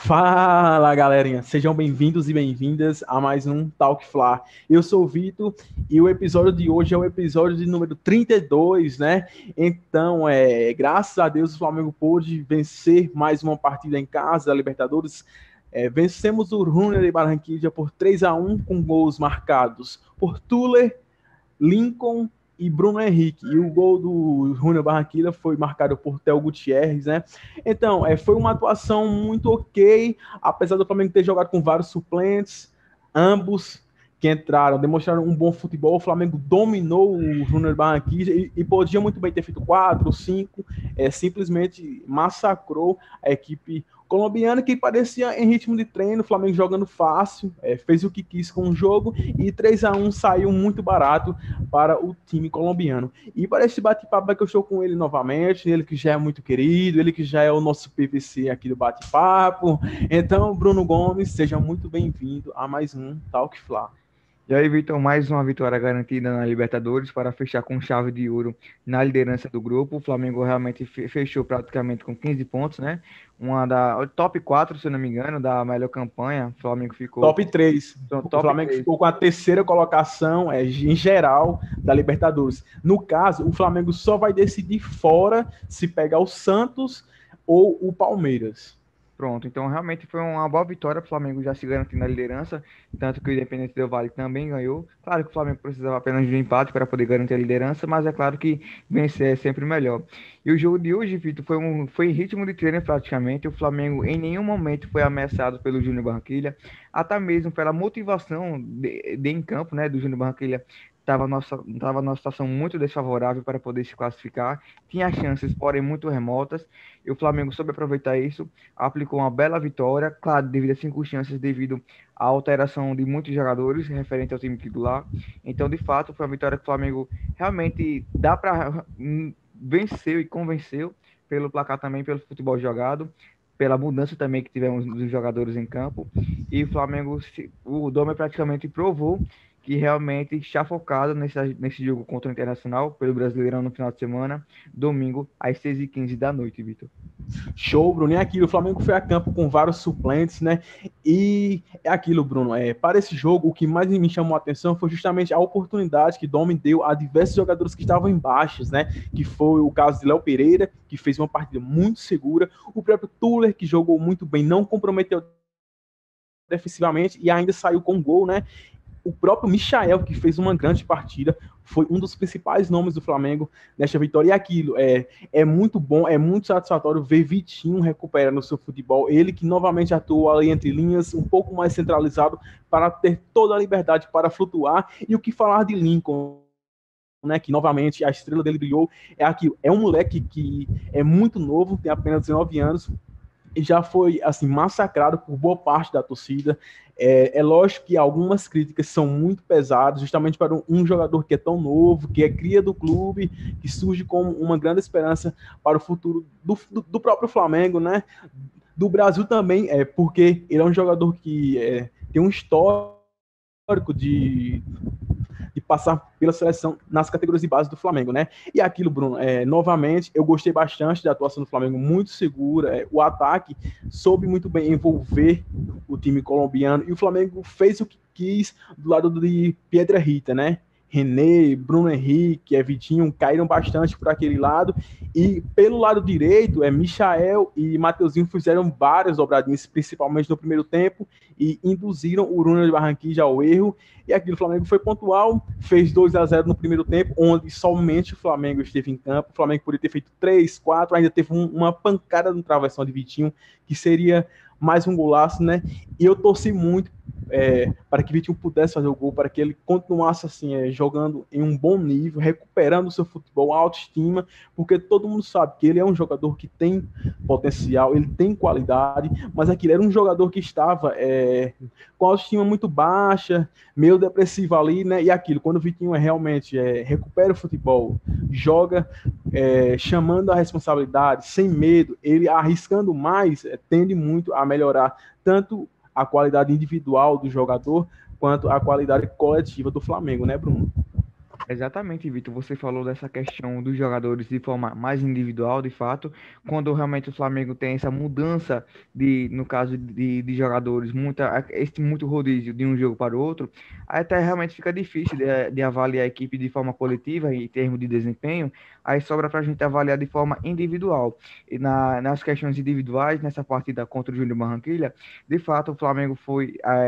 Fala, galerinha! Sejam bem-vindos e bem-vindas a mais um Talk Fla. Eu sou o Vitor e o episódio de hoje é o episódio de número 32, né? Então, graças a Deus o Flamengo pôde vencer mais uma partida em casa da Libertadores. Vencemos o Junior de Barranquilla por 3-1 com gols marcados por Tuller, Lincoln e Bruno Henrique. E o gol do Júnior Barranquilla foi marcado por Theo Gutierrez, né? Então, foi uma atuação muito ok, apesar do Flamengo ter jogado com vários suplentes, ambos que entraram, demonstraram um bom futebol. O Flamengo dominou o Júnior Barranquilla e podia muito bem ter feito 4, 5, simplesmente massacrou a equipe colombiana, que parecia em ritmo de treino, o Flamengo jogando fácil, fez o que quis com o jogo e 3-1 saiu muito barato para o time colombiano. E para este bate-papo que eu estou com ele novamente, ele que já é muito querido, ele que já é o nosso PVC aqui do bate-papo. Então, Bruno Gomes, seja muito bem-vindo a mais um Talk Fla. E aí, Vitor, mais uma vitória garantida na Libertadores para fechar com chave de ouro na liderança do grupo. O Flamengo realmente fechou praticamente com 15 pontos, né? Uma da top 4, se eu não me engano, da melhor campanha. O Flamengo ficou Top 3. no O top Flamengo 3. ficou com a terceira colocação em geral da Libertadores. No caso, o Flamengo só vai decidir fora se pegar o Santos ou o Palmeiras. Pronto, então realmente foi uma boa vitória para o Flamengo já se garantir na liderança, tanto que o Independente Del Valle também ganhou. Claro que o Flamengo precisava apenas de um empate para poder garantir a liderança, mas é claro que vencer é sempre melhor. E o jogo de hoje, Vitor, foi em ritmo de treino praticamente. O Flamengo em nenhum momento foi ameaçado pelo Júnior Barranquilla, até mesmo pela motivação de em campo, né, do Júnior Barranquilla. Tava numa situação muito desfavorável para poder se classificar, tinha chances, porém muito remotas, e o Flamengo soube aproveitar isso, aplicou uma bela vitória, claro, devido às circunstâncias, devido à alteração de muitos jogadores referente ao time titular. Então, de fato, foi uma vitória que o Flamengo realmente dá para venceu e convenceu pelo placar também, pelo futebol jogado, pela mudança também que tivemos dos jogadores em campo. E o Flamengo, o Dome praticamente provou que realmente está focado nesse jogo contra o Internacional, pelo Brasileirão no final de semana, domingo, às 6h15 da noite, Vitor. Show, Bruno. E aquilo, o Flamengo foi a campo com vários suplentes, né? E é aquilo, Bruno. Para esse jogo, o que mais me chamou a atenção foi justamente a oportunidade que Domi deu a diversos jogadores que estavam em baixas, né? Que foi o caso de Léo Pereira, que fez uma partida muito segura, o próprio Tuller, que jogou muito bem, não comprometeu defensivamente e ainda saiu com gol, né? O próprio Michael, que fez uma grande partida, foi um dos principais nomes do Flamengo nesta vitória. E aquilo, é muito bom, é muito satisfatório ver Vitinho recuperando o seu futebol. Ele que novamente atuou ali entre linhas, um pouco mais centralizado, para ter toda a liberdade para flutuar. E o que falar de Lincoln, né, que novamente a estrela dele brilhou, é aquilo. É um moleque que é muito novo, tem apenas 19 anos, e já foi assim massacrado por boa parte da torcida. É lógico que algumas críticas são muito pesadas, justamente para um jogador que é tão novo, que é cria do clube, que surge como uma grande esperança para o futuro do próprio Flamengo, né? Do Brasil também, porque ele é um jogador que tem um histórico de passar pela seleção nas categorias de base do Flamengo, né? E aquilo, Bruno, novamente, eu gostei bastante da atuação do Flamengo, muito segura, o ataque soube muito bem envolver o time colombiano, e o Flamengo fez o que quis do lado de Piedrahita, né? René, Bruno Henrique, Vitinho caíram bastante por aquele lado, e pelo lado direito, Michael e Mateuzinho fizeram várias dobradinhas, principalmente no primeiro tempo, e induziram o Júnior de Barranquilla ao erro, e aqui o Flamengo foi pontual, fez 2-0 no primeiro tempo, onde somente o Flamengo esteve em campo. O Flamengo poderia ter feito 3, 4, ainda teve uma pancada no travessão de Vitinho, que seria mais um golaço, né? E eu torci muito para que Vitinho pudesse fazer o gol, para que ele continuasse assim, jogando em um bom nível, recuperando o seu futebol, a autoestima, porque todo mundo sabe que ele é um jogador que tem potencial, ele tem qualidade, mas aquele era um jogador que estava com a autoestima muito baixa, meio depressivo ali, né? E aquilo, quando o Vitinho realmente recupera o futebol, joga chamando a responsabilidade, sem medo, ele arriscando mais, tende muito a melhorar tanto a qualidade individual do jogador quanto a qualidade coletiva do Flamengo, né, Bruno? Exatamente, Vitor. Você falou dessa questão dos jogadores de forma mais individual, de fato, quando realmente o Flamengo tem essa mudança no caso de jogadores, muito rodízio de um jogo para o outro, aí até realmente fica difícil de avaliar a equipe de forma coletiva em termos de desempenho, aí sobra para a gente avaliar de forma individual. E nas questões individuais, nessa partida contra o Júnior Barranquilla, de fato, o Flamengo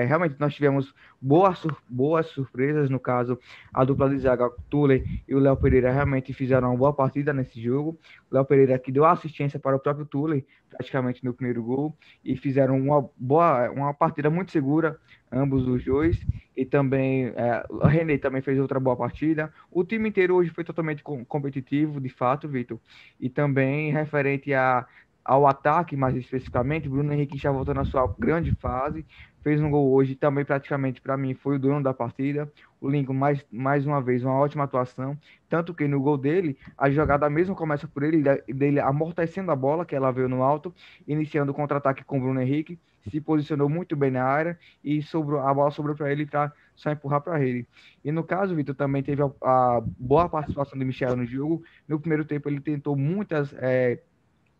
realmente nós tivemos boas surpresas, no caso a dupla de zaga, Tuller e o Léo Pereira, realmente fizeram uma boa partida nesse jogo. O Léo Pereira que deu assistência para o próprio Tuller, praticamente no primeiro gol, e fizeram uma partida muito segura, ambos os dois. E também o René também fez outra boa partida. O time inteiro hoje foi totalmente competitivo, de fato, Vitor. E também referente ao ataque, mais especificamente, Bruno Henrique já voltou na sua grande fase, fez um gol hoje, também praticamente para mim foi o dono da partida. O Lincoln, mais uma vez, uma ótima atuação. Tanto que no gol dele, a jogada mesmo começa por ele, dele amortecendo a bola, que ela veio no alto, iniciando o contra-ataque com o Bruno Henrique, se posicionou muito bem na área e a bola sobrou para ele para só empurrar para ele. E no caso, Vitor, também teve a boa participação de Michel no jogo. No primeiro tempo, ele tentou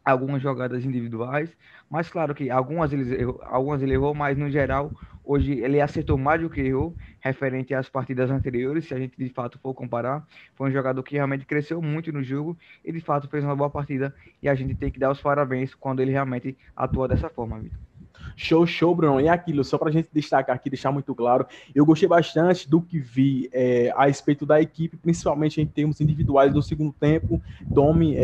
algumas jogadas individuais, mas claro que algumas ele errou, mas no geral, hoje ele acertou mais do que errou, referente às partidas anteriores, se a gente de fato for comparar, foi um jogador que realmente cresceu muito no jogo e de fato fez uma boa partida e a gente tem que dar os parabéns quando ele realmente atua dessa forma, Vitor. Show, show, Bruno. E aquilo, só para a gente destacar aqui, deixar muito claro, eu gostei bastante do que vi a respeito da equipe, principalmente em termos individuais no segundo tempo. Domi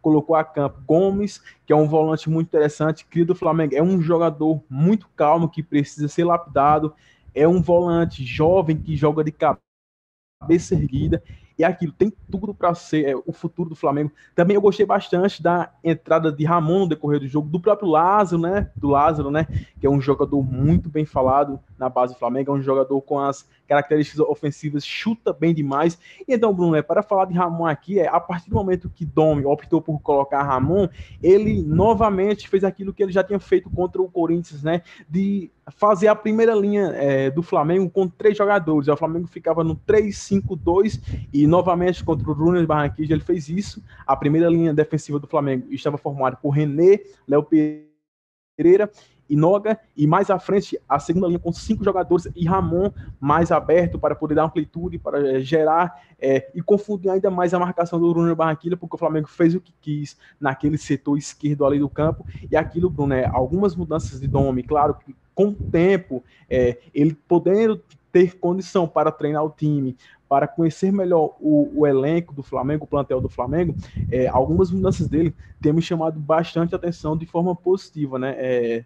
colocou a campo Gomes, que é um volante muito interessante, cria do Flamengo, é um jogador muito calmo, que precisa ser lapidado, é um volante jovem que joga de cabeça erguida, e aquilo tem tudo para ser o futuro do Flamengo. Também eu gostei bastante da entrada de Ramon no decorrer do jogo, do próprio Lázaro, né, que é um jogador muito bem falado na base do Flamengo, é um jogador com as características ofensivas, chuta bem demais. E então, Bruno, para falar de Ramon aqui, a partir do momento que Domi optou por colocar Ramon, ele novamente fez aquilo que ele já tinha feito contra o Corinthians, né, de fazer a primeira linha do Flamengo com 3 jogadores. O Flamengo ficava no 3-5-2 e novamente contra o Júnior Barranquilla ele fez isso. A primeira linha defensiva do Flamengo estava formada por René, Léo Pereira e Noga, e mais à frente a segunda linha com 5 jogadores e Ramon mais aberto para poder dar amplitude, para gerar e confundir ainda mais a marcação do Júnior Barranquilla, porque o Flamengo fez o que quis naquele setor esquerdo ali do campo, e aquilo, Bruno, algumas mudanças de Domi, claro que com o tempo, ele podendo ter condição para treinar o time, para conhecer melhor o elenco do Flamengo, o plantel do Flamengo, algumas mudanças dele têm me chamado bastante atenção de forma positiva, né?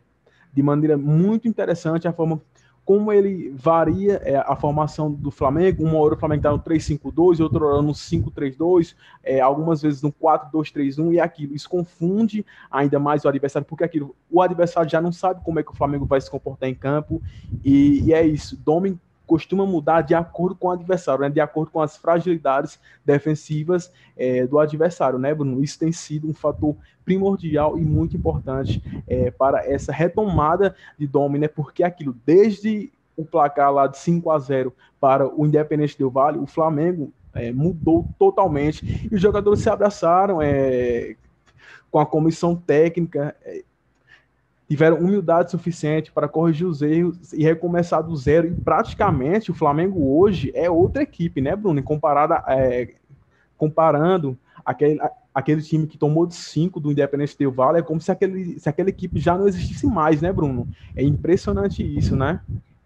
De maneira muito interessante a forma como ele varia a formação do Flamengo. Uma hora o Flamengo está no 3-5-2, outra hora no 5-3-2, algumas vezes no 4-2-3-1, e aquilo. Isso confunde ainda mais o adversário, porque o adversário já não sabe como é que o Flamengo vai se comportar em campo, e é isso. Domi costuma mudar de acordo com o adversário, né? De acordo com as fragilidades defensivas do adversário, né, Bruno? Isso tem sido um fator primordial e muito importante para essa retomada de Domi, né? Porque desde o placar lá de 5-0 para o Independente Del Valle, o Flamengo mudou totalmente, e os jogadores se abraçaram com a comissão técnica, tiveram humildade suficiente para corrigir os erros e recomeçar do zero, e praticamente o Flamengo hoje é outra equipe, né, Bruno? Comparando aquele time que tomou de 5 do Independente Del Valle, é como se aquela equipe já não existisse mais, né, Bruno? É impressionante isso, né?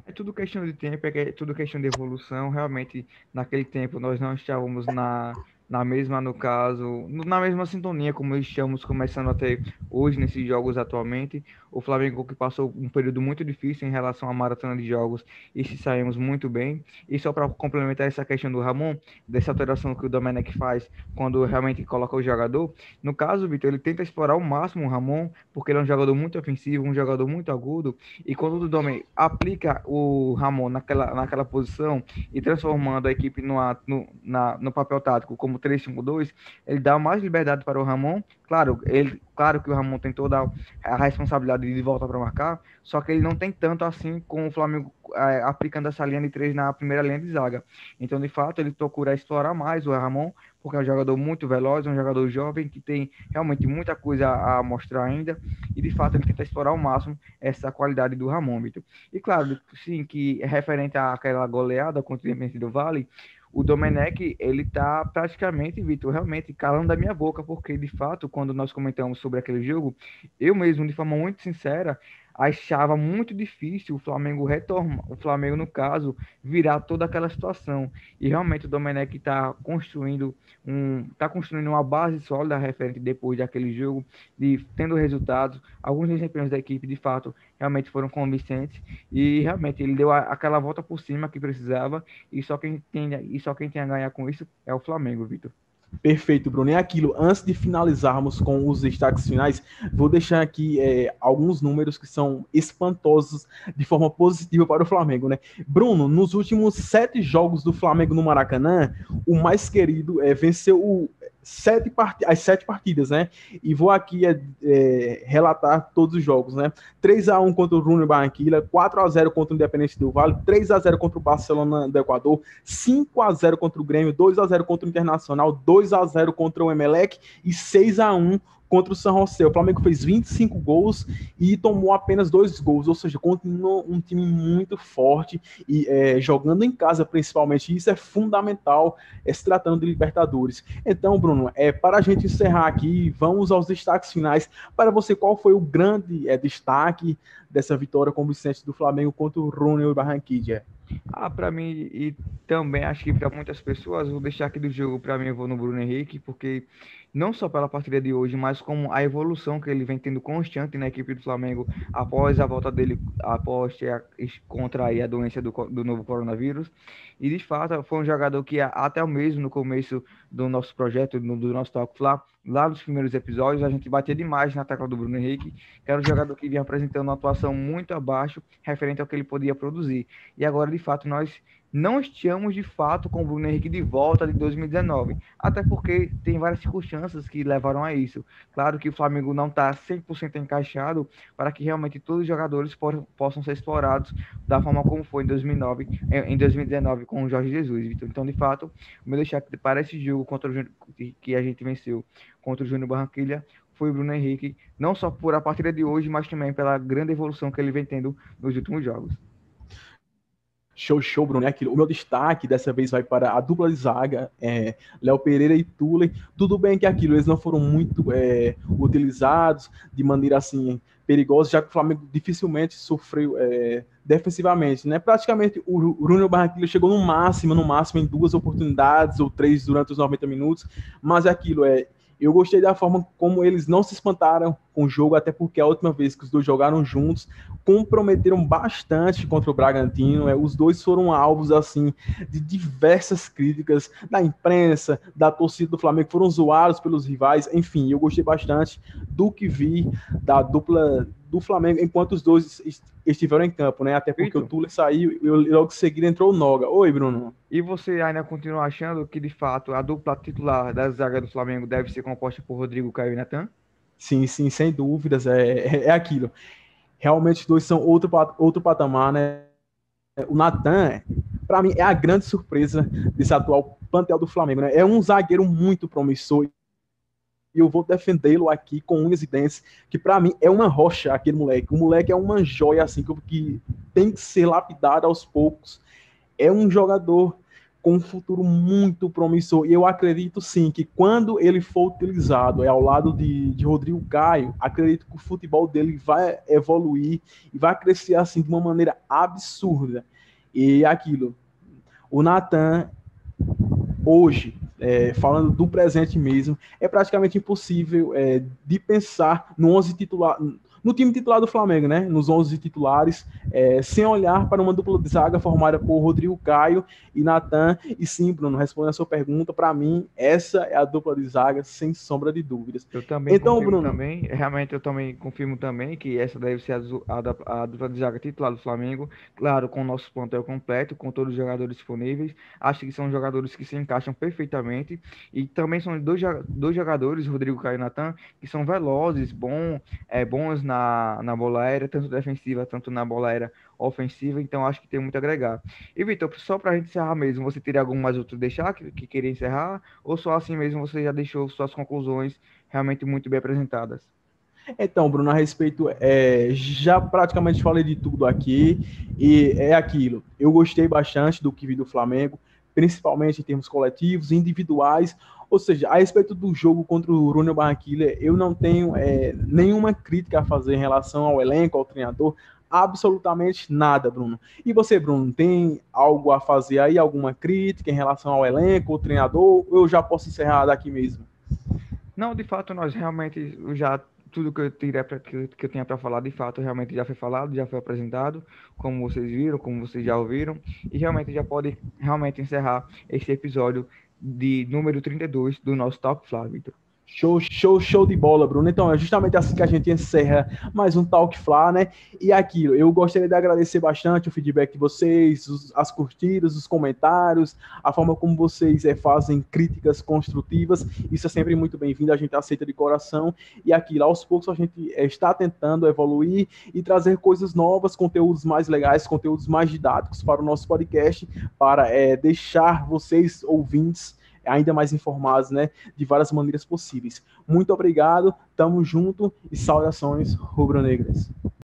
É tudo questão de tempo, tudo questão de evolução. Realmente, naquele tempo, nós não estávamos na mesma, no caso, na mesma sintonia como estamos começando a ter hoje nesses jogos atualmente. O Flamengo que passou um período muito difícil em relação à maratona de jogos e se saímos muito bem. E só para complementar essa questão do Ramon, dessa alteração que o Domenech faz quando realmente coloca o jogador, no caso, Vitor, ele tenta explorar ao máximo o Ramon, porque ele é um jogador muito ofensivo, um jogador muito agudo, e quando o Domenech aplica o Ramon naquela posição e transformando a equipe no papel tático como como 3-5-2, ele dá mais liberdade para o Ramon. Claro que o Ramon tem toda a responsabilidade de voltar para marcar, só que ele não tem tanto assim com o Flamengo aplicando essa linha de 3 na primeira linha de zaga. Então, de fato, ele procura explorar mais o Ramon, porque é um jogador muito veloz, um jogador jovem que tem realmente muita coisa a mostrar ainda, e de fato ele tenta explorar ao máximo essa qualidade do Ramon, Vitor. E claro, sim, que é referente àquela goleada contra o Independente do Vale, o Domenech, ele tá praticamente, Vitor, realmente calando a minha boca, porque de fato, quando nós comentamos sobre aquele jogo, eu mesmo, de forma muito sincera, achava muito difícil o Flamengo retornar, o Flamengo, no caso, virar toda aquela situação. E realmente o Domenech tá construindo uma base sólida referente depois daquele jogo, tendo resultados. Alguns desempenhos da equipe, de fato, realmente foram convincentes e realmente ele deu aquela volta por cima que precisava e só quem tem a ganhar com isso é o Flamengo, Vitor. Perfeito, Bruno. E aquilo, antes de finalizarmos com os destaques finais, vou deixar aqui alguns números que são espantosos de forma positiva para o Flamengo, né? Bruno, nos últimos 7 jogos do Flamengo no Maracanã, o mais querido venceu as 7 partidas, né? E vou aqui relatar todos os jogos, né? 3-1 contra o Júnior Barranquilla, 4-0 contra o Independente do Vale, 3-0 contra o Barcelona do Equador, 5-0 contra o Grêmio, 2-0 contra o Internacional, 2-0 contra o Emelec e 6-1 contra o San José. O Flamengo fez 25 gols e tomou apenas 2 gols, ou seja, continuou um time muito forte e jogando em casa principalmente. Isso é fundamental se tratando de Libertadores. Então, Bruno, para a gente encerrar aqui, vamos aos destaques finais. Para você, qual foi o grande destaque dessa vitória com o Vicente do Flamengo contra o Júnior Barranquilla? Para mim, e também acho que para muitas pessoas, vou deixar aqui do jogo, para mim, eu vou no Bruno Henrique, porque não só pela partida de hoje, mas como a evolução que ele vem tendo constante na equipe do Flamengo após a volta dele, após contrair a doença do novo coronavírus. E de fato, foi um jogador que até mesmo no começo do nosso projeto, do nosso Talk lá nos primeiros episódios, a gente batia demais na tecla do Bruno Henrique, que era um jogador que vinha apresentando uma atuação muito abaixo, referente ao que ele podia produzir. E agora, de fato, nós não estamos, de fato, com o Bruno Henrique de volta de 2019, até porque tem várias circunstâncias que levaram a isso. Claro que o Flamengo não está 100% encaixado para que realmente todos os jogadores possam ser explorados da forma como foi em 2019 com o Jorge Jesus. Então, de fato, o meu destaque para esse jogo contra que a gente venceu contra o Júnior Barranquilla foi o Bruno Henrique, não só por a partida de hoje, mas também pela grande evolução que ele vem tendo nos últimos jogos. Show, Bruno. O meu destaque dessa vez vai para a dupla de zaga, Léo Pereira e Thuley. Tudo bem que eles não foram muito utilizados de maneira assim perigosa, já que o Flamengo dificilmente sofreu defensivamente, né? Praticamente o Júnior Barranquilla chegou no máximo em 2 oportunidades ou 3 durante os 90 minutos, mas eu gostei da forma como eles não se espantaram com o jogo, até porque a última vez que os dois jogaram juntos, comprometeram bastante contra o Bragantino. Os dois foram alvos assim de diversas críticas da imprensa, da torcida do Flamengo, foram zoados pelos rivais. Enfim, eu gostei bastante do que vi da dupla do Flamengo enquanto os dois estiveram em campo, né? Até porque o Thuley saiu e logo em seguida entrou o Noga. Oi, Bruno. E você ainda continua achando que, de fato, a dupla titular da zaga do Flamengo deve ser composta por Rodrigo Caio e Natan? Sim, sem dúvidas. É aquilo. Realmente os dois são outro patamar, né? O Natan, para mim, é a grande surpresa desse atual plantel do Flamengo, né? É um zagueiro muito promissor e eu vou defendê-lo aqui com unhas e dentes, que para mim é uma rocha aquele moleque. O moleque é uma joia assim que tem que ser lapidado aos poucos. É um jogador com um futuro muito promissor. E eu acredito sim que quando ele for utilizado ao lado de Rodrigo Caio, acredito que o futebol dele vai evoluir e vai crescer assim de uma maneira absurda. E o Natan, hoje, falando do presente mesmo, é praticamente impossível de pensar no 11 titular, no time titular do Flamengo, né? Nos 11 titulares, sem olhar para uma dupla de zaga formada por Rodrigo Caio e Natan. E sim, Bruno, respondendo a sua pergunta, para mim, essa é a dupla de zaga, sem sombra de dúvidas. Eu também Então, confirmo Bruno, também, realmente eu também confirmo também que essa deve ser a dupla de zaga titular do Flamengo, claro, com o nosso plantel completo, com todos os jogadores disponíveis, acho que são jogadores que se encaixam perfeitamente, e também são dois jogadores, Rodrigo Caio e Natan, que são velozes, bons na bola aérea, tanto defensiva, tanto na bola aérea ofensiva, então acho que tem muito a agregar. E Vitor, só para a gente encerrar mesmo, você teria algum mais outro deixar que queria encerrar, ou só assim mesmo você já deixou suas conclusões realmente muito bem apresentadas? então, Bruno, a respeito, já praticamente falei de tudo aqui, e é aquilo. Eu gostei bastante do que vi do Flamengo, principalmente em termos coletivos, individuais, ou seja, a respeito do jogo contra o Júnior Barranquilla, eu não tenho nenhuma crítica a fazer em relação ao elenco, ao treinador, absolutamente nada, Bruno. E você, Bruno, tem algo a fazer aí, alguma crítica em relação ao elenco, ao treinador, ou eu já posso encerrar daqui mesmo? Não, de fato, nós realmente já tudo que eu teria que eu tinha para falar, de fato, realmente já foi falado, já foi apresentado, como vocês viram, como vocês já ouviram, e realmente já pode realmente encerrar esse episódio de número 32 do nosso Talk Fla, Vitor. Show, show, show de bola, Bruno. Então, é justamente assim que a gente encerra mais um Talk Fla, né? E aquilo, eu gostaria de agradecer bastante o feedback de vocês, as curtidas, os comentários, a forma como vocês fazem críticas construtivas. Isso é sempre muito bem-vindo, a gente aceita de coração. E aquilo, aos poucos, a gente está tentando evoluir e trazer coisas novas, conteúdos mais legais, conteúdos mais didáticos para o nosso podcast, para deixar vocês, ouvintes, ainda mais informados, né, de várias maneiras possíveis. Muito obrigado, tamo junto e saudações rubro-negras.